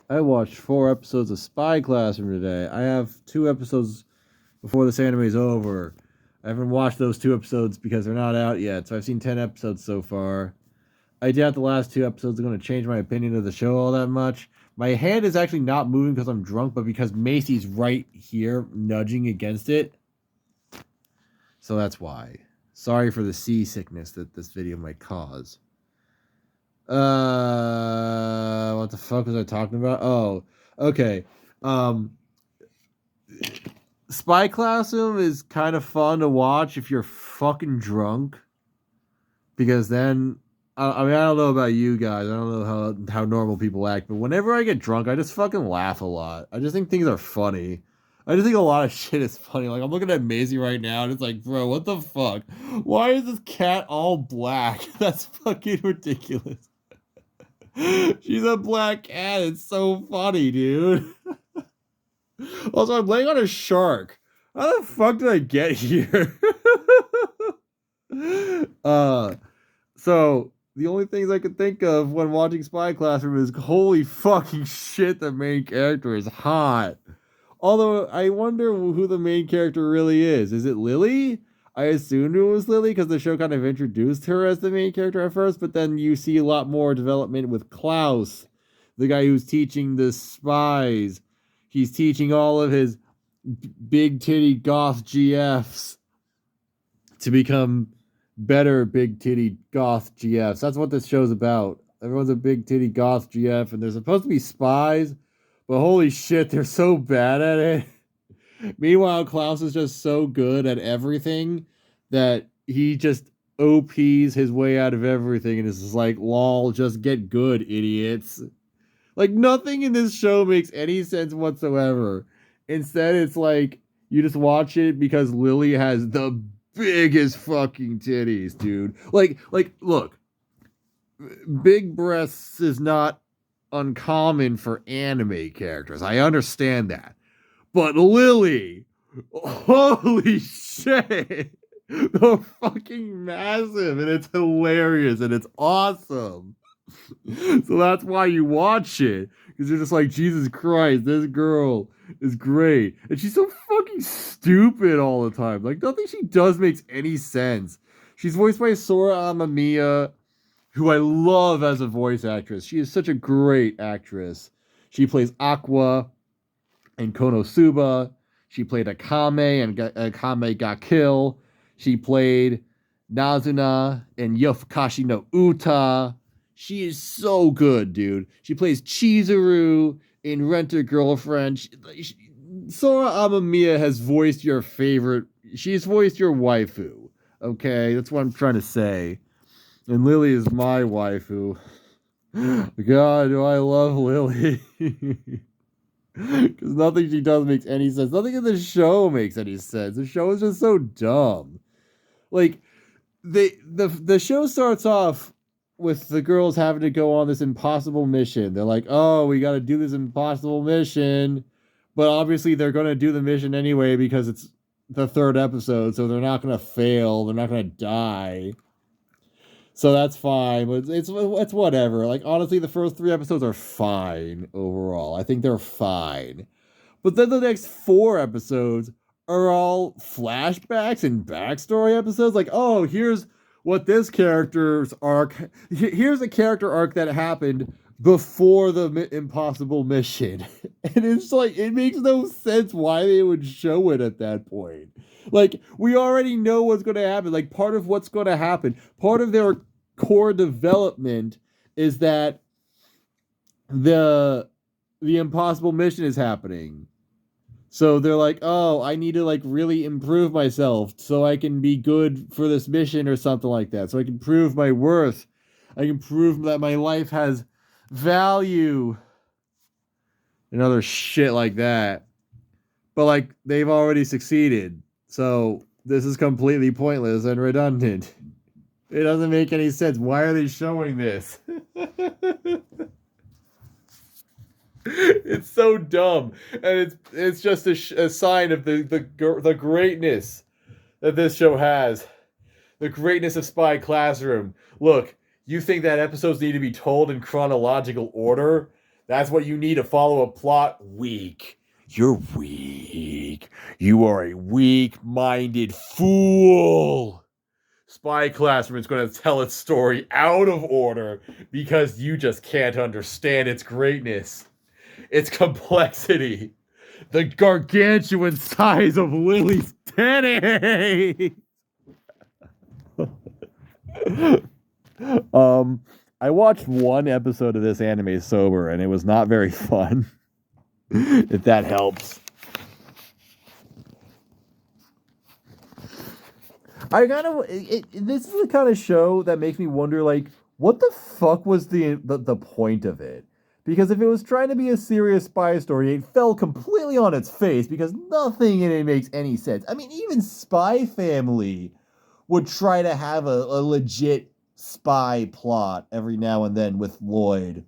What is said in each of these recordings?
I watched 4 episodes of Spy Classroom today. I have 2 episodes before this anime is over. I haven't watched those 2 episodes because they're not out yet, so I've seen 10 episodes so far. I doubt the last 2 episodes are going to change my opinion of the show all that much. My hand is actually not moving because I'm drunk, but because Macy's right here nudging against it. So that's why. Sorry for the seasickness that this video might cause. What the fuck was I talking about? Oh, okay. Um, Spy Classroom is kind of fun to watch if you're fucking drunk, because then I mean I don't know about you guys. I don't know how normal people act, but whenever I get drunk, I just fucking laugh a lot. I just think things are funny. I just think a lot of shit is funny. Like I'm looking at Maisie right now, and it's like, bro, what the fuck? Why is this cat all black? That's fucking ridiculous. She's a black cat. It's so funny, dude. Also, I'm laying on a shark. How the fuck did I get here? uh, so the only things I could think of when watching Spy Classroom is holy fucking shit, the main character is hot. Although I wonder who the main character really is. Is it Lily? I assumed it was Lily because the show kind of introduced her as the main character at first, but then you see a lot more development with Klaus, the guy who's teaching the spies. He's teaching all of his big titty goth GFs to become better big titty goth GFs. That's what this show's about. Everyone's a big titty goth GF, and they're supposed to be spies, but holy shit, they're so bad at it. Meanwhile, Klaus is just so good at everything that he just OPs his way out of everything and is just like, lol, just get good, idiots. Like, nothing in this show makes any sense whatsoever. Instead, it's like, you just watch it because Lily has the biggest fucking titties, dude. Look, big breasts is not uncommon for anime characters. I understand that. But Lily, holy shit, they're fucking massive, and it's hilarious, and it's awesome. So that's why you watch it, because you're just like, Jesus Christ, this girl is great, and she's so fucking stupid all the time. Like nothing she does makes any sense. She's voiced by Sora Amamiya, who I love as a voice actress. She is such a great actress. She plays Aqua and Konosuba. She played Akame and Akame got killed. She played Nazuna and Yofukashi no Uta. She is so good, dude. She plays Chizuru in Rent a Girlfriend. Sora Amamiya has voiced your favorite. She's voiced your waifu. Okay, that's what I'm trying to say. And Lily is my waifu. God, do I love Lily. Because nothing she does makes any sense. Nothing in the show makes any sense. The show is just so dumb. Like, the show starts off with the girls having to go on this impossible mission. They're like, oh, we got to do this impossible mission. But obviously, they're going to do the mission anyway because it's the 3rd episode. So they're not going to fail. They're not going to die. So that's fine, but it's whatever. Like honestly, the first 3 episodes are fine overall. I think they're fine. But then the next 4 episodes are all flashbacks and backstory episodes. Like, oh, here's what this character's arc. Here's a character arc that happened before the impossible mission, and it's like it makes no sense why they would show it at that point. Like, we already know what's going to happen. Like, part of what's going to happen, part of their core development is that the impossible mission is happening. So they're like, oh, I need to like really improve myself so I can be good for this mission or something like that. So I can prove my worth. I can prove that my life has value and other shit like that. But like they've already succeeded. So this is completely pointless and redundant. It doesn't make any sense. Why are they showing this? It's so dumb, and it's just a sign of the greatness that this show has. The greatness of Spy Classroom. Look, you think that episodes need to be told in chronological order? That's what you need to follow a plot. Weak. You're weak. You are a weak-minded fool. Spy Classroom is going to tell its story out of order because you just can't understand its greatness, its complexity, the gargantuan size of Lily's titty. I watched one episode of this anime sober, and it was not very fun. If that helps. I kind of this is the kind of show that makes me wonder, like, what the fuck was the point of it? Because if it was trying to be a serious spy story, it fell completely on its face because nothing in it makes any sense. I mean, even Spy Family would try to have a legit spy plot every now and then with Lloyd.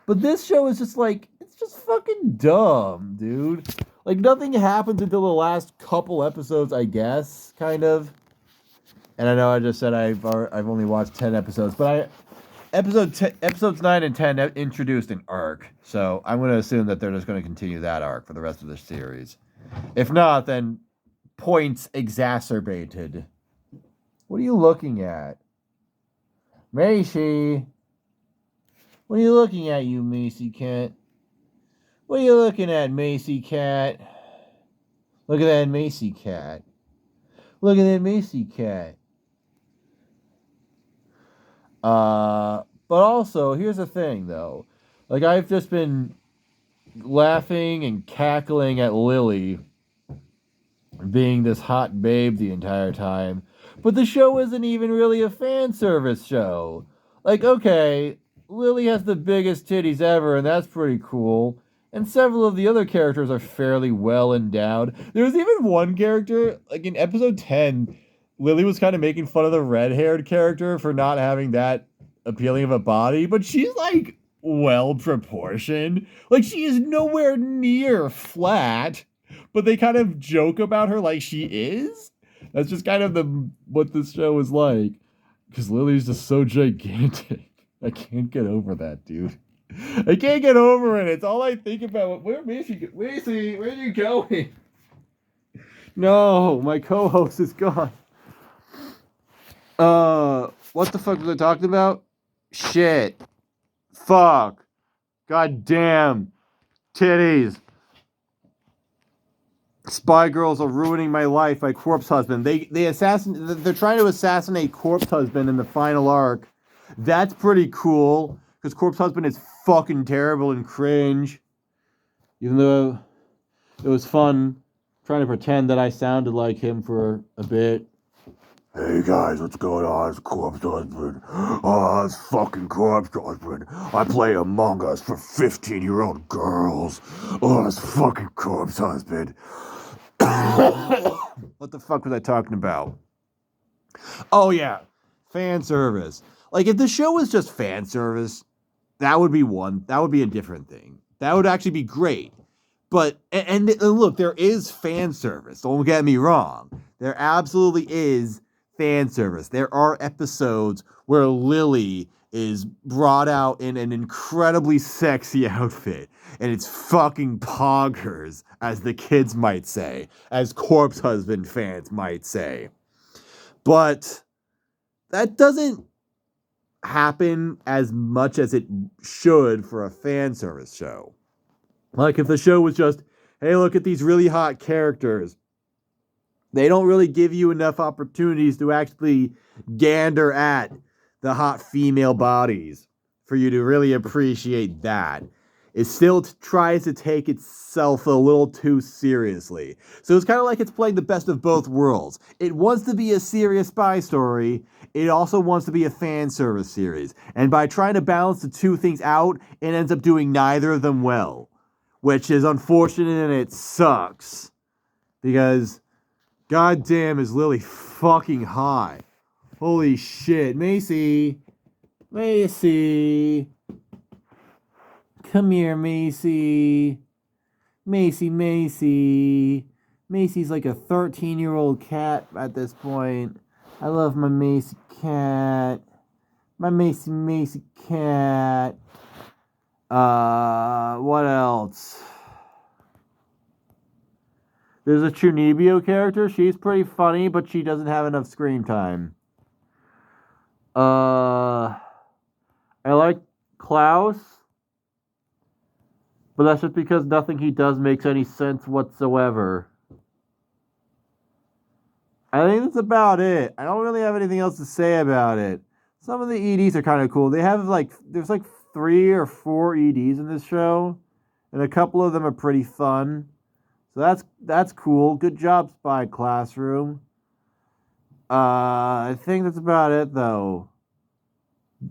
But this show is just like, it's just fucking dumb, dude. Like, nothing happens until the last couple episodes, I guess, kind of. And I know I just said I've only watched 10 episodes, but episodes 9 and 10 introduced an arc. So I'm going to assume that they're just going to continue that arc for the rest of the series. If not, then points exacerbated. What are you looking at? Macy. What are you looking at, you Macy cat? What are you looking at, Macy cat? Look at that Macy cat. Look at that Macy cat. But also, here's the thing, though. Like, I've just been laughing and cackling at Lily being this hot babe the entire time. But the show isn't even really a fan service show. Like, okay, Lily has the biggest titties ever, and that's pretty cool. And several of the other characters are fairly well endowed. There was even one character, like in episode 10, Lily was kind of making fun of the red-haired character for not having that appealing of a body, but she's like well proportioned. Like, she is nowhere near flat, but they kind of joke about her like she is. That's just kind of what this show is like. Because Lily's just so gigantic. I can't get over that, dude. I can't get over it. It's all I think about. Where Macy? Macy, where are you going? No, my co-host is gone. What the fuck was I talking about? Shit. Fuck. God damn. Titties. Spy girls are ruining my life. My corpse husband. They're trying to assassinate corpse husband in the final arc. That's pretty cool because corpse husband is fucking terrible and cringe. Even though it was fun trying to pretend that I sounded like him for a bit. Hey guys, what's going on? It's Corpse Husband. Oh, it's fucking Corpse Husband. I play Among Us for 15-year-old girls. Oh, it's fucking Corpse Husband. What the fuck was I talking about? Oh yeah, fan service. Like, if the show was just fan service, that would be a different thing. That would actually be great. But, and look, there is fan service. Don't get me wrong. There absolutely is fan service. There are episodes where Lily is brought out in an incredibly sexy outfit. And it's fucking poggers, as the kids might say. As Corpse Husband fans might say. But that doesn't happen as much as it should for a fan service show. Like, if the show was just, hey, look at these really hot characters, they don't really give you enough opportunities to actually gander at the hot female bodies for you to really appreciate that. It still tries to take itself a little too seriously. So it's kind of like it's playing the best of both worlds. It wants to be a serious spy story. It also wants to be a fan service series. And by trying to balance the two things out, it ends up doing neither of them well. Which is unfortunate and it sucks. Because, goddamn, is Lily fucking hot. Holy shit. Macy. Macy. Come here, Macy. Macy. Macy's like a 13-year-old cat at this point. I love my Macy cat. My Macy cat. What else? There's a Chunibyo character. She's pretty funny, but she doesn't have enough screen time. I like Klaus, but that's just because nothing he does makes any sense whatsoever. I think that's about it. I don't really have anything else to say about it. Some of the EDs are kind of cool. There's like 3 or 4 EDs in this show, and a couple of them are pretty fun. So that's cool. Good job, Spy Classroom. I think that's about it, though.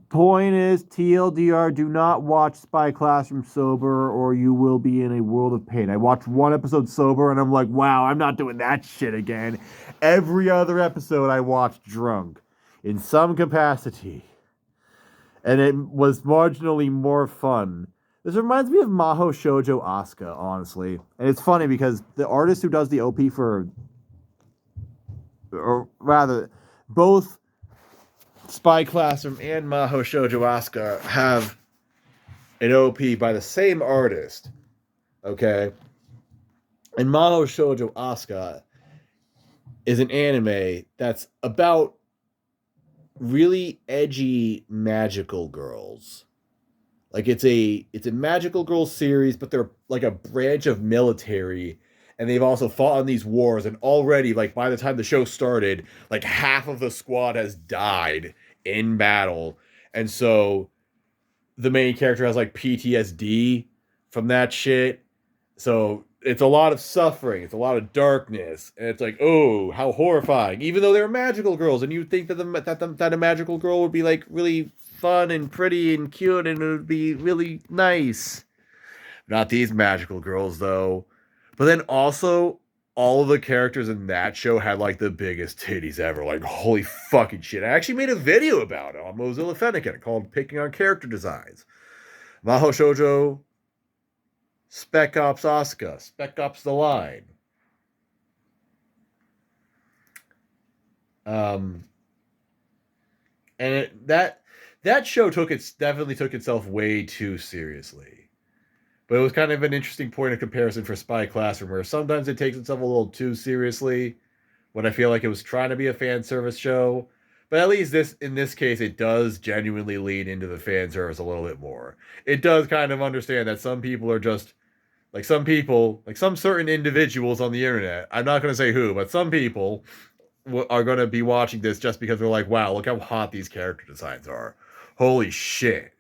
Point is, TLDR, do not watch Spy Classroom sober or you will be in a world of pain. I watched 1 episode sober and I'm like, wow, I'm not doing that shit again. Every other episode I watched drunk in some capacity. And it was marginally more fun. This reminds me of Maho Shoujo Asuka, honestly. And it's funny because the artist who does the OP for, or rather, both Spy Classroom and Maho Shoujo Asuka have an OP by the same artist. Okay? And Maho Shoujo Asuka is an anime that's about really edgy magical girls. Like it's a magical girls series, but they're like a branch of military, and they've also fought in these wars, and already, like, by the time the show started, like half of the squad has died in battle. And so the main character has like PTSD from that shit. So it's a lot of suffering, it's a lot of darkness, and it's like, oh, how horrifying. Even though they're magical girls, and you'd think that a magical girl would be like really fun and pretty and cute, and it would be really nice. Not these magical girls, though. But then also, all of the characters in that show had like the biggest titties ever. Like, holy fucking shit. I actually made a video about it on Mozilla Fennekin called Picking on Character Designs. Maho Shoujo, Spec Ops Asuka, Spec Ops The Line. And that show definitely took itself way too seriously. But it was kind of an interesting point of comparison for Spy Classroom, where sometimes it takes itself a little too seriously when I feel like it was trying to be a fan service show. But at least in this case, it does genuinely lean into the fan service a little bit more. It does kind of understand that some people are just, like some certain individuals on the internet, I'm not going to say who, but some people are going to be watching this just because they're like, wow, look how hot these character designs are. Holy shit.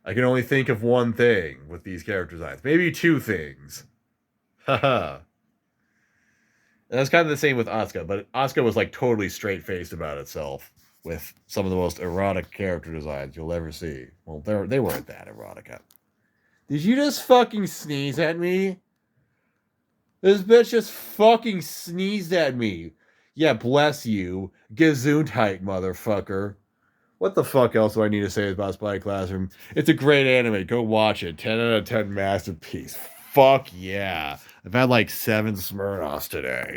I can only think of one thing with these character designs. Maybe 2 things. Haha. And that's kind of the same with Asuka, but Asuka was like totally straight-faced about itself with some of the most erotic character designs you'll ever see. Well, they weren't that erotic. Did you just fucking sneeze at me? This bitch just fucking sneezed at me. Yeah, bless you. Gesundheit, motherfucker. What the fuck else do I need to say about Spy Classroom? It's a great anime. Go watch it. 10 out of 10 masterpiece. Fuck yeah. I've had like 7 Smirnoffs today.